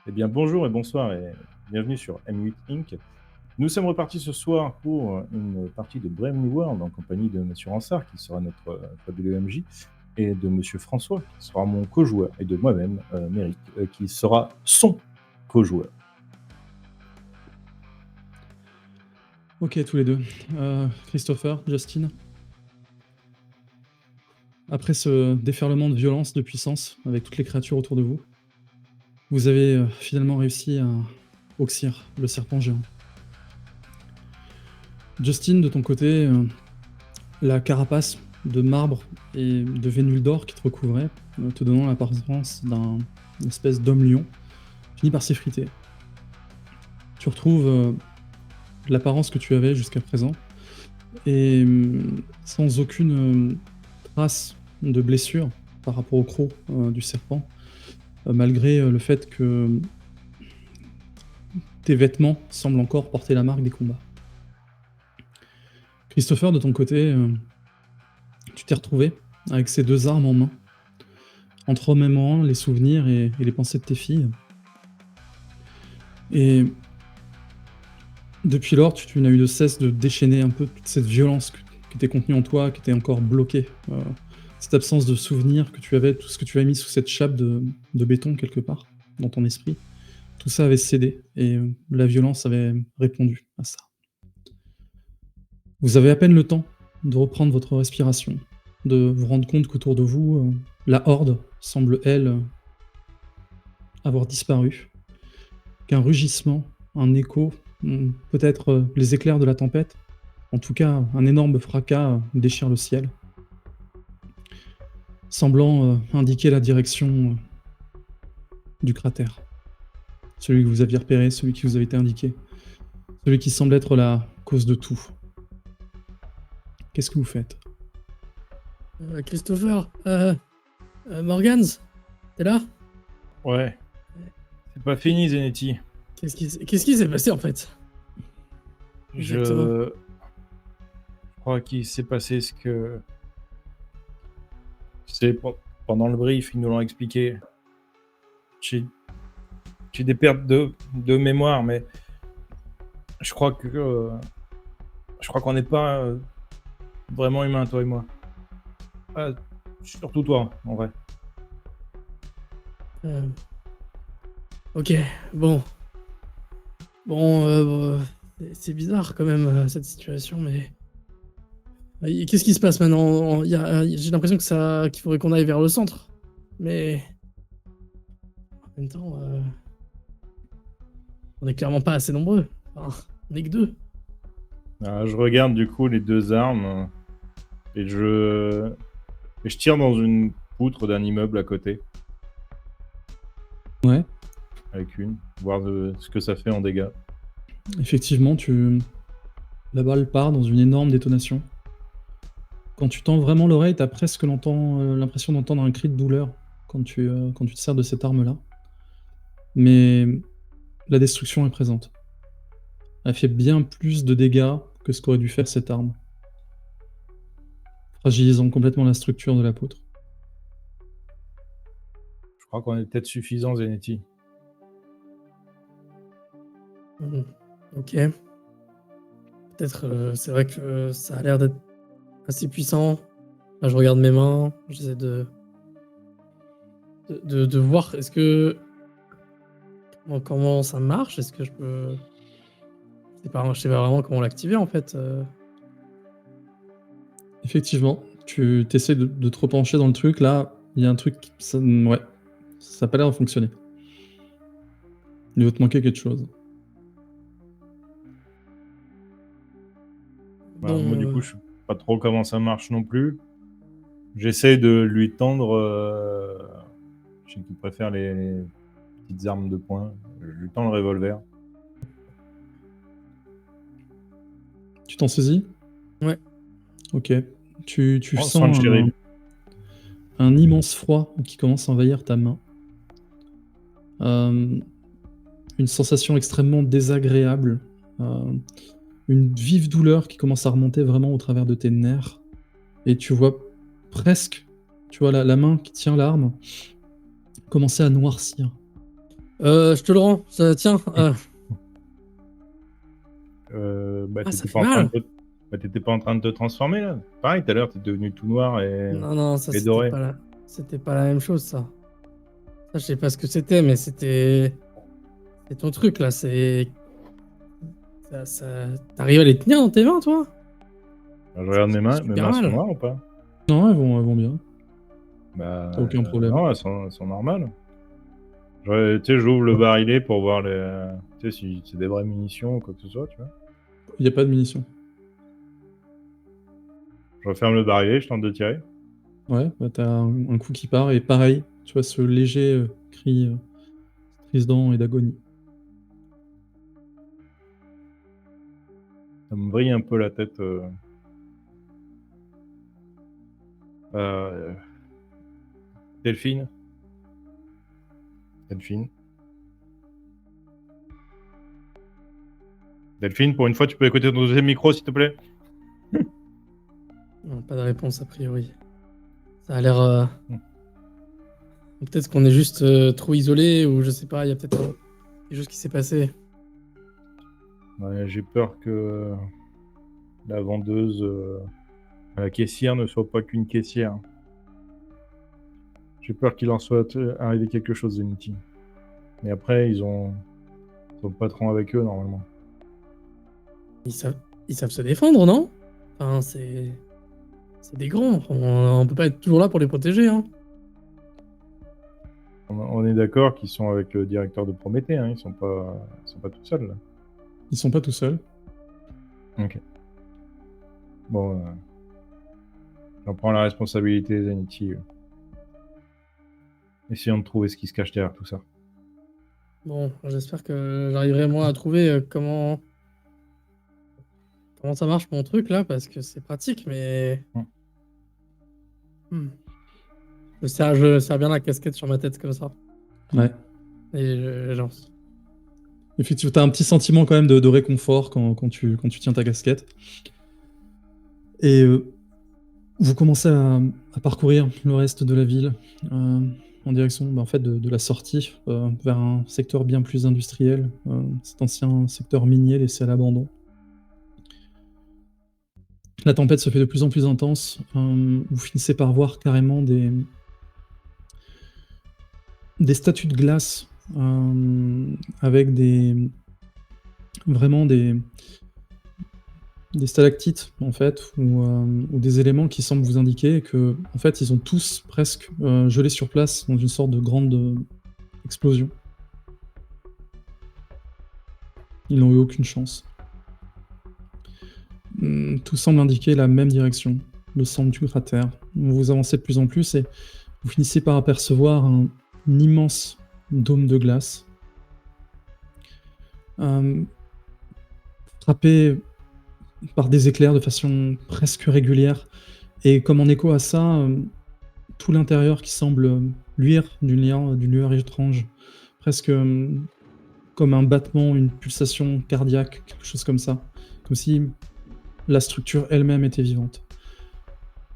Eh bien, bonjour et bonsoir et bienvenue sur M8 Inc. Nous sommes repartis ce soir pour une partie de Brave New World en compagnie de Monsieur Ransard, qui sera notre fabuleux MJ, et de Monsieur François, qui sera mon co-joueur, et de moi-même, Méric, qui sera son co-joueur. Ok, tous les deux. Christopher, Justin. Après ce déferlement de violence, de puissance, avec toutes les créatures autour de vous, vous avez finalement réussi à oxyre le serpent géant. Justin, de ton côté, la carapace de marbre et de vénule d'or qui te recouvrait, te donnant l'apparence d'une espèce d'homme-lion, finit par s'effriter. Tu retrouves l'apparence que tu avais jusqu'à présent, et sans aucune trace de blessure par rapport au croc du serpent, malgré le fait que tes vêtements semblent encore porter la marque des combats. Christopher, de ton côté, tu t'es retrouvé avec ces deux armes en main, entre remémorant les souvenirs et les pensées de tes filles. Et depuis lors, tu n'as eu de cesse de déchaîner un peu toute cette violence qui était contenue en toi, qui était encore bloquée. Cette absence de souvenirs que tu avais, tout ce que tu avais mis sous cette chape de béton quelque part, dans ton esprit, tout ça avait cédé et la violence avait répondu à ça. Vous avez à peine le temps de reprendre votre respiration, de vous rendre compte qu'autour de vous, la horde semble, elle, avoir disparu, qu'un rugissement, un écho, peut-être les éclairs de la tempête, en tout cas un énorme fracas déchire le ciel, semblant indiquer la direction du cratère. Celui que vous aviez repéré, celui qui vous avait été indiqué, celui qui semble être la cause de tout. Qu'est-ce que vous faites? Christopher, Morgans, t'es là? Ouais. C'est pas fini, Zenetti. Qu'est-ce qui s'est passé en fait? Exactement. Je crois qu'il s'est passé ce que... C'est pendant le brief, ils nous l'ont expliqué. J'ai des pertes de mémoire, mais je crois qu'on n'est pas vraiment humain, toi et moi. Surtout toi, en vrai. Ok, bon. C'est bizarre quand même cette situation, mais... Qu'est-ce qui se passe maintenant? J'ai l'impression qu'il faudrait qu'on aille vers le centre, mais... En même temps, on est clairement pas assez nombreux. Enfin, on est que deux. Je regarde du coup les deux armes et je tire dans une poutre d'un immeuble à côté. Ouais. Avec une, voir ce que ça fait en dégâts. Effectivement, la balle part dans une énorme détonation. Quand tu tends vraiment l'oreille, t'as presque l'impression d'entendre un cri de douleur quand tu te sers de cette arme-là. Mais la destruction est présente. Elle fait bien plus de dégâts que ce qu'aurait dû faire cette arme, fragilisant complètement la structure de la poutre. Je crois qu'on est peut-être suffisant, Zenetti. Ok. Peut-être, c'est vrai que ça a l'air d'être assez puissant. Là, je regarde mes mains, j'essaie de voir est-ce que... Comment ça marche? Est-ce que je peux... Je sais pas vraiment comment l'activer en fait. Effectivement, tu essaies de te repencher dans le truc, là, il y a un truc, ça a pas l'air de fonctionner. Il doit te manquer quelque chose. Moi, du coup, je sais pas trop comment ça marche non plus. J'essaie de lui tendre... je sais qu'il préfère les petites armes de poing. Je lui tends le revolver. Tu t'en saisis? Ouais. Ok. Tu Sans sens le shérif. un immense froid qui commence à envahir ta main. Une sensation extrêmement désagréable. Une vive douleur qui commence à remonter vraiment au travers de tes nerfs. Et tu vois presque, la main qui tient l'arme commencer à noircir. Je te le rends. Tiens. Bah, Ça t'étais fait pas en train de mal. t'étais pas en train de te transformer là? Pareil, tout à l'heure, t'es devenu tout noir Non, non, ça et doré. c'était pas la même chose, ça. Ça, je sais pas ce que c'était, mais c'est ton truc là. T'arrives à les tenir dans tes mains, toi? Je regarde mes mains, mes Super mains sont mal. noires ou pas? Non, elles vont bien. Bah, T'as aucun problème. non, elles sont normales. Tu sais, j'ouvre le barillet pour voir tu sais, si c'est des vraies munitions ou quoi que ce soit, tu vois. Il n'y a pas de munitions. Je referme le barillet, je tente de tirer. Ouais, bah, t'as un coup qui part, et pareil, tu vois ce léger cri strident et d'agonie. Ça me vrille un peu la tête. Euh, Delphine. Delphine. Delphine, pour une fois, tu peux écouter ton deuxième micro, s'il te plaît? Non, pas de réponse, a priori. Ça a l'air. Hmm. Peut-être qu'on est juste trop isolé, ou je sais pas, il y a peut-être quelque chose qui s'est passé. Ouais, j'ai peur que la vendeuse, la caissière ne soit pas qu'une caissière. J'ai peur qu'il en soit arrivé quelque chose de inutile. Mais après, ils ont le patron avec eux, normalement. Ils savent se défendre, non? Enfin, c'est des grands. On peut pas être toujours là pour les protéger, hein. On est d'accord qu'ils sont avec le directeur de Prométhée, hein. Ils sont pas tout seuls, là. Ils sont pas tout seuls. Ok. Bon, j'en prends la responsabilité, Zenity. Essayons de trouver ce qui se cache derrière tout ça. Bon, j'espère que j'arriverai moi à trouver comment ça marche mon truc là, parce que c'est pratique, mais Hmm. Hmm. Je serre bien la casquette sur ma tête comme ça. Ouais. Et je lance. Effectivement, t'as un petit sentiment quand même de réconfort quand tu tiens ta casquette. Et vous commencez à parcourir le reste de la ville en direction en fait, de la sortie vers un secteur bien plus industriel, cet ancien secteur minier laissé à l'abandon. La tempête se fait de plus en plus intense. Vous finissez par voir carrément des statues de glace avec vraiment des stalactites en fait, ou des éléments qui semblent vous indiquer que en fait ils ont tous presque gelé sur place dans une sorte de grande explosion. Ils n'ont eu aucune chance. Tout semble indiquer la même direction, le centre du cratère. Vous avancez de plus en plus et vous finissez par apercevoir un immense dôme de glace frappé par des éclairs de façon presque régulière. Et comme en écho à ça, tout l'intérieur qui semble luire d'une lueur étrange, presque comme un battement, une pulsation cardiaque, quelque chose comme ça. Comme si la structure elle-même était vivante.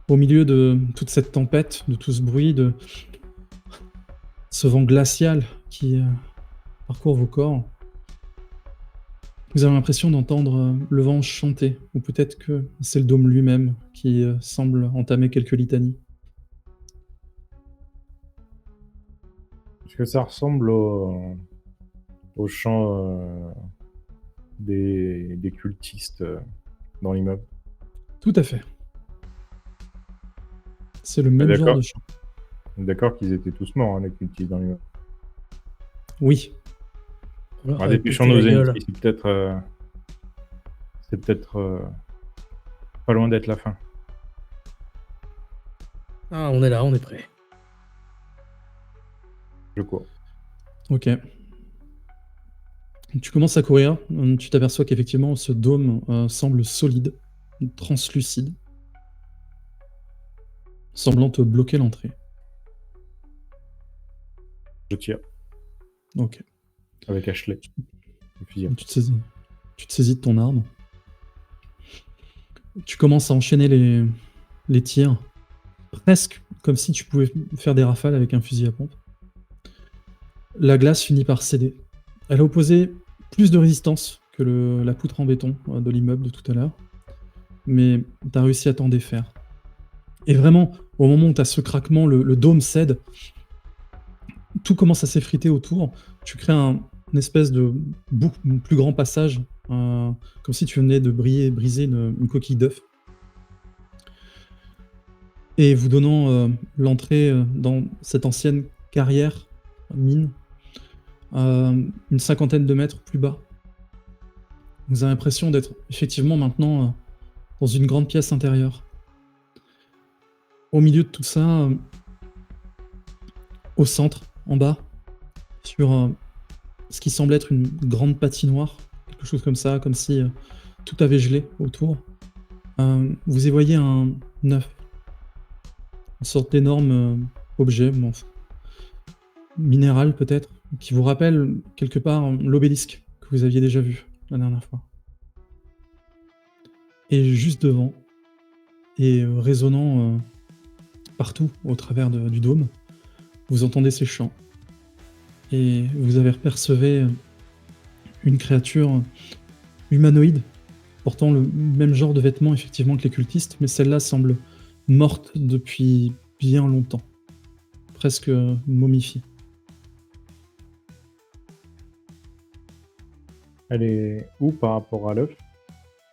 Au milieu de toute cette tempête, de tout ce bruit, de ce vent glacial qui parcourt vos corps, vous avez l'impression d'entendre le vent chanter, ou peut-être que c'est le dôme lui-même qui semble entamer quelques litanies. Est-ce que ça ressemble au chant des cultistes dans l'immeuble? Tout à fait. C'est le même genre de chant. D'accord qu'ils étaient tous morts, hein, les cultistes dans l'immeuble. Oui. Alors, Dépêchons-nous, péter la gueule. Zenity, c'est peut-être pas loin d'être la fin. Ah, on est là, on est prêt. Je cours. Ok. Tu commences à courir, tu t'aperçois qu'effectivement ce dôme semble solide, translucide, semblant te bloquer l'entrée. Je tire Ok. avec Ashley. Le fusil. Tu te saisis de ton arme. Tu commences à enchaîner les tirs, presque comme si tu pouvais faire des rafales avec un fusil à pompe. la glace finit par céder. Elle a opposé plus de résistance que la poutre en béton de l'immeuble de tout à l'heure, mais tu as réussi à t'en défaire. Et vraiment, au moment où tu as ce craquement, le dôme cède, tout commence à s'effriter autour. Tu crées une espèce de plus grand passage, comme si tu venais de briser une coquille d'œuf. Et vous donnant l'entrée dans cette ancienne carrière, mine, une 50aine de mètres plus bas. Vous avez l'impression d'être effectivement maintenant dans une grande pièce intérieure. Au milieu de tout ça, au centre, en bas, sur ce qui semble être une grande patinoire, quelque chose comme ça, comme si tout avait gelé autour, vous y voyez un œuf, une sorte d'énorme objet, minéral peut-être, qui vous rappelle quelque part l'obélisque que vous aviez déjà vu la dernière fois. Et juste devant, et résonnant partout au travers du dôme, vous entendez ces chants. Et vous avez apercevé une créature humanoïde, portant le même genre de vêtements effectivement que les cultistes, mais celle-là semble morte depuis bien longtemps, presque momifiée. Elle est où par rapport à l'œuf?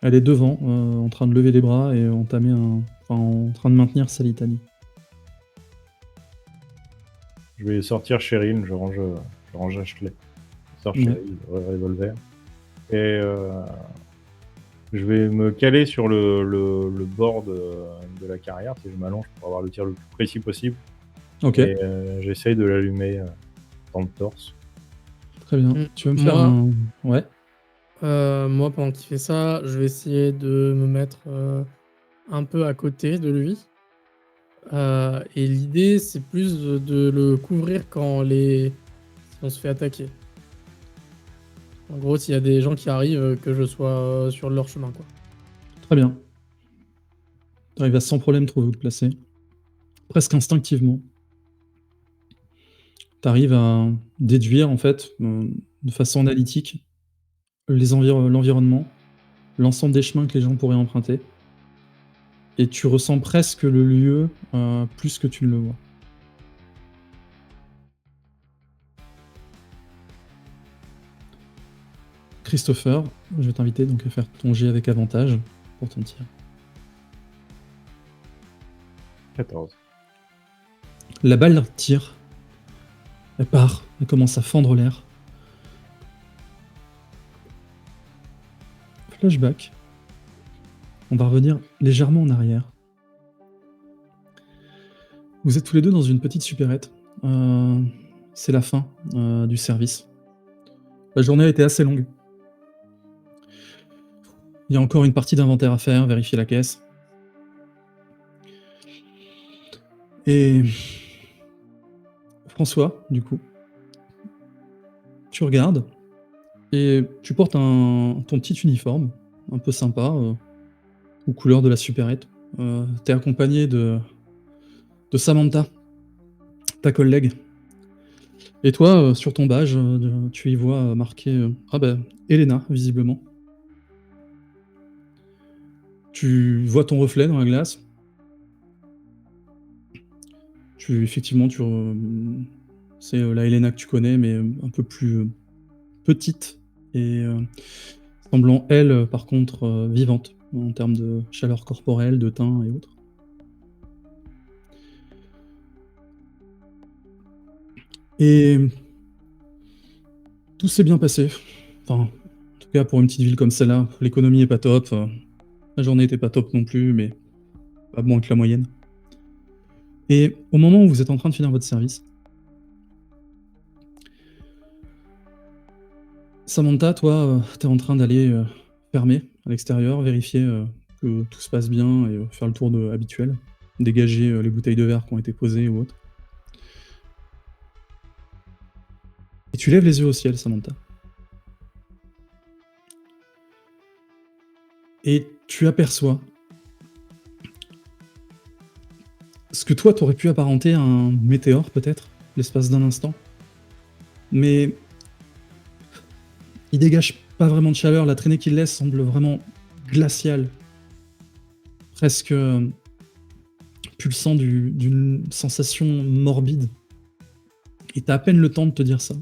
Elle est devant, en train de lever les bras et en train de maintenir sa litanie. Je vais sortir Cheryl, je range Ashley. Je sors Cheryl, le revolver. Et je vais me caler sur le bord de la carrière, si je m'allonge pour avoir le tir le plus précis possible. Ok, Et j'essaye de l'allumer dans le torse. très bien. Tu vas me faire un... Ouais. Moi, pendant qu'il fait ça, je vais essayer de me mettre un peu à côté de lui. Et l'idée, c'est plus de le couvrir si on se fait attaquer. En gros, s'il y a des gens qui arrivent, que je sois sur leur chemin, quoi. Très bien. Tu arrives à sans problème trouver où te placer. Presque instinctivement. Tu arrives à déduire, en fait, de façon analytique, l'environnement, l'ensemble des chemins que les gens pourraient emprunter. Et tu ressens presque le lieu plus que tu ne le vois. Christopher, je vais t'inviter donc à faire ton jet avec avantage pour ton tir. 14. La balle tire. Elle part, elle commence à fendre l'air. Flashback. On va revenir légèrement en arrière. Vous êtes tous les deux dans une petite supérette. C'est la fin du service. La journée a été assez longue. Il y a encore une partie d'inventaire à faire, vérifier la caisse. Et François, du coup, tu regardes et tu portes ton petit uniforme, un peu sympa, aux couleurs de la supérette. T'es accompagné de Samantha, ta collègue. Et toi, sur ton badge, tu y vois marqué Elena, visiblement. Tu vois ton reflet dans la glace. C'est la Elena que tu connais, mais un peu plus petite et semblant, elle, par contre, vivante en termes de chaleur corporelle, de teint et autres. Et tout s'est bien passé. Enfin, en tout cas, pour une petite ville comme celle-là, l'économie est pas top. La journée était pas top non plus, mais pas moins que la moyenne. Et au moment où vous êtes en train de finir votre service, Samantha, toi, t'es en train d'aller fermer à l'extérieur, vérifier que tout se passe bien et faire le tour habituel, dégager les bouteilles de verre qui ont été posées ou autres. Et tu lèves les yeux au ciel, Samantha. Et tu aperçois ce que toi, t'aurais pu apparenter à un météore, peut-être, l'espace d'un instant. mais il dégage pas vraiment de chaleur. La traînée qu'il laisse semble vraiment glaciale, presque pulsant d'une sensation morbide. Et t'as à peine le temps de te dire ça.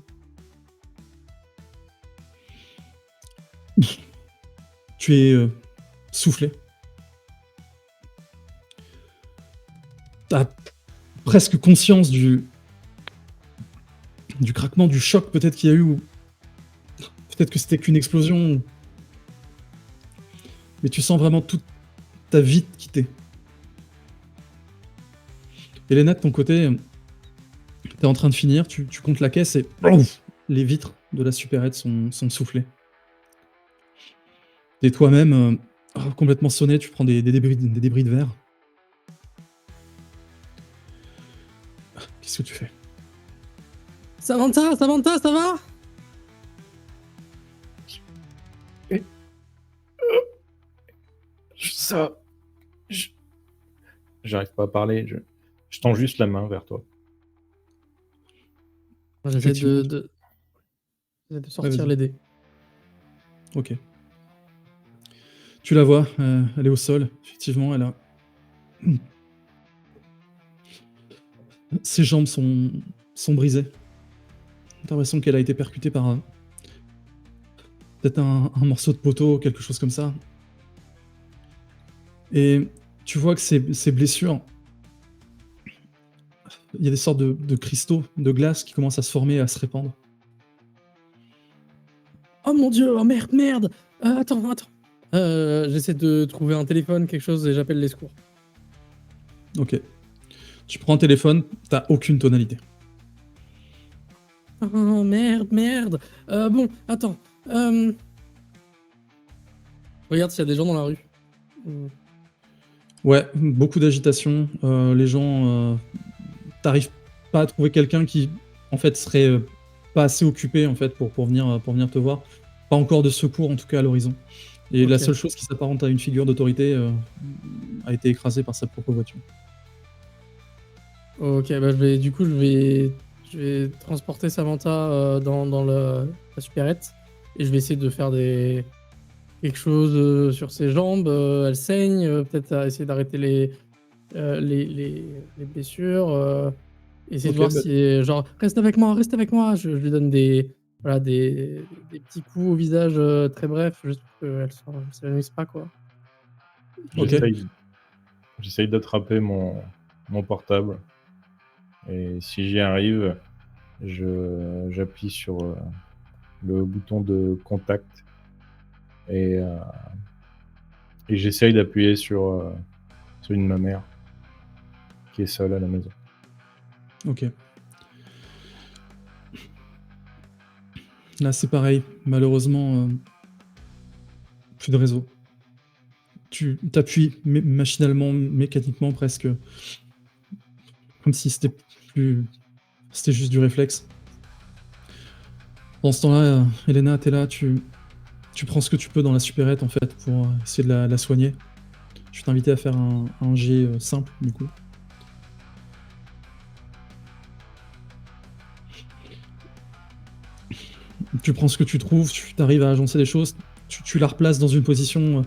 Tu es soufflé. T'as presque conscience du craquement, du choc peut-être qu'il y a eu, ou peut-être que c'était qu'une explosion, mais tu sens vraiment toute ta vie te quitter. Elena, de ton côté, t'es en train de finir, tu comptes la caisse et les vitres de la supérette sont soufflées. Et toi-même, complètement sonné, tu prends des débris de verre. Qu'est-ce que tu fais? Samantha, ça va? J'arrive pas à parler. Je tends juste la main vers toi. J'essaie Effectivement. de sortir vas-y. les dés. Ok. Tu la vois, elle est au sol, effectivement, elle a... Ses jambes sont brisées. T'as l'impression qu'elle a été percutée par peut-être un morceau de poteau, quelque chose comme ça. Et tu vois que ces blessures, il y a des sortes de cristaux de glace qui commencent à se former et à se répandre. Oh mon dieu, oh merde. Attends. J'essaie de trouver un téléphone, quelque chose, et j'appelle les secours. Ok. Tu prends un téléphone, t'as aucune tonalité. Oh merde. Bon, attends. Regarde s'il y a des gens dans la rue. Ouais, beaucoup d'agitation. Les gens... T'arrives pas à trouver quelqu'un qui, en fait, serait pas assez occupé, en fait, pour venir te voir. Pas encore de secours, en tout cas, à l'horizon. Et la Ok. seule chose qui s'apparente à une figure d'autorité a été écrasée par sa propre voiture. Ok, bah je vais transporter Samantha dans la supérette et je vais essayer de faire quelque chose sur ses jambes. Elle saigne, peut-être essayer d'arrêter les blessures. Essayer de Ok, voir bah, si genre reste avec moi. Je lui donne des petits coups au visage très brefs juste pour qu'elle ne s'évanouisse pas quoi. Ok. J'essaye d'attraper mon portable. Et si j'y arrive, j'appuie sur le bouton de contact et j'essaye d'appuyer sur une de ma mère qui est seule à la maison. Ok. Là, c'est pareil. Malheureusement, plus de réseau. Tu t'appuies machinalement, mécaniquement presque, comme si c'était juste du réflexe. Dans ce temps-là, Elena, t'es là, tu prends ce que tu peux dans la supérette en fait pour essayer de la soigner. Je vais t'inviter à faire un jet simple du coup. Tu prends ce que tu trouves, tu arrives à agencer des choses, tu la replaces dans une position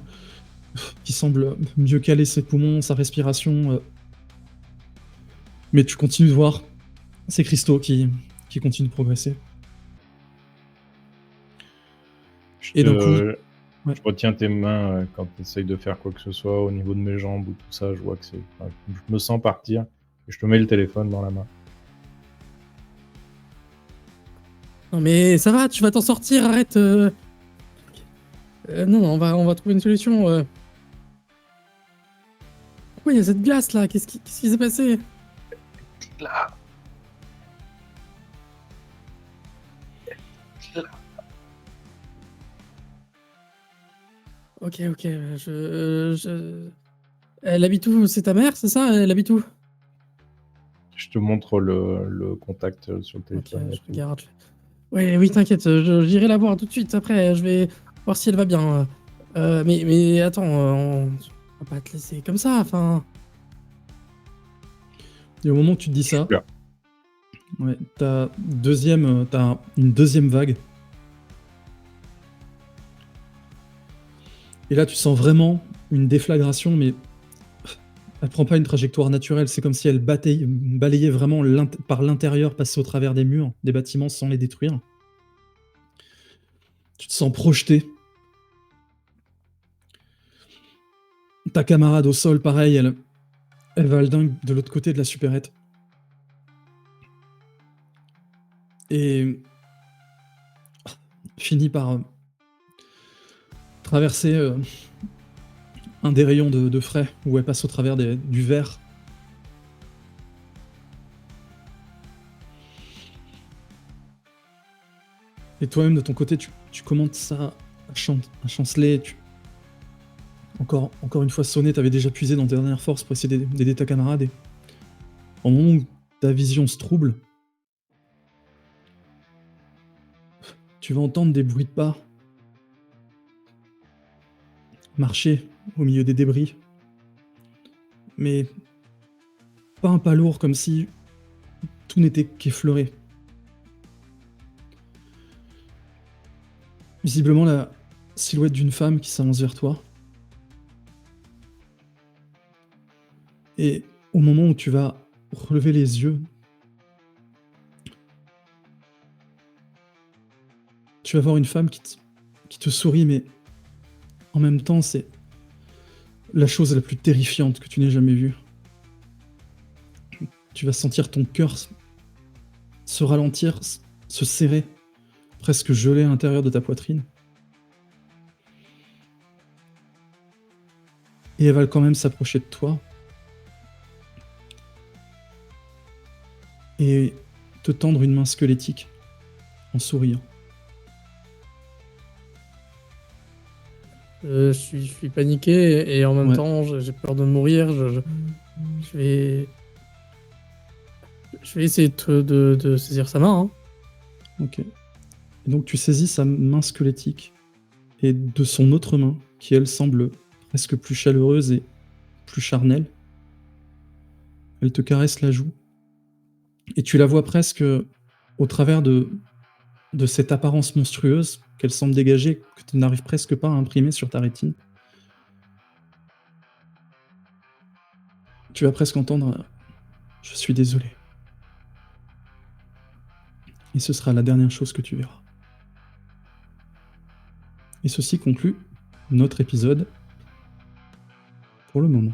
qui semble mieux caler ses poumons, sa respiration. Mais tu continues de voir ces cristaux qui continuent de progresser. Et d'un coup, ouais. Je retiens tes mains quand tu essayes de faire quoi que ce soit au niveau de mes jambes ou tout ça. Je vois que je me sens partir et je te mets le téléphone dans la main. Non mais ça va, tu vas t'en sortir, arrête. Non, on va trouver une solution. Pourquoi il y a cette glace là? Qu'est-ce qui s'est passé? Là. Ok, elle habite où? C'est ta mère, c'est ça? Elle habite où? Je te montre le contact sur le Ok, téléphone. je regarde. Ouais, oui, t'inquiète, j'irai la voir tout de suite. Après, je vais voir si elle va bien. Mais attends, on va pas te laisser comme ça, enfin... Et au moment où tu te dis ça, Super. Ouais, t'as une deuxième vague. Et là, tu sens vraiment une déflagration, mais elle prend pas une trajectoire naturelle. C'est comme si elle balayait vraiment par l'intérieur, passait au travers des murs, des bâtiments sans les détruire. Tu te sens projeté. Ta camarade au sol, pareil, elle va le dingue de l'autre côté de la supérette. Et finit par traverser un des rayons de frais où elle passe au travers du verre. Et toi-même, de ton côté, tu commences à chanceler. Encore une fois sonné, t'avais déjà puisé dans tes dernières forces pour essayer d'aider ta camarade. Et au moment où ta vision se trouble, tu vas entendre des bruits de pas marcher au milieu des débris. Mais pas un pas lourd, comme si tout n'était qu'effleuré. Visiblement la silhouette d'une femme qui s'avance vers toi. Et au moment où tu vas relever les yeux, tu vas voir une femme qui te sourit, mais en même temps, c'est la chose la plus terrifiante que tu n'aies jamais vue. Tu vas sentir ton cœur se ralentir, se serrer, presque gelé à l'intérieur de ta poitrine. Et elle va quand même s'approcher de toi et te tendre une main squelettique en souriant. Je suis paniqué et en même Ouais. temps, j'ai peur de mourir. Je vais essayer de saisir sa main. Hein. Ok. Et donc tu saisis sa main squelettique et de son autre main, qui elle semble presque plus chaleureuse et plus charnelle, elle te caresse la joue. Et tu la vois presque au travers de cette apparence monstrueuse qu'elle semble dégager, que tu n'arrives presque pas à imprimer sur ta rétine. Tu vas presque entendre « Je suis désolé ». Et ce sera la dernière chose que tu verras. Et ceci conclut notre épisode pour le moment.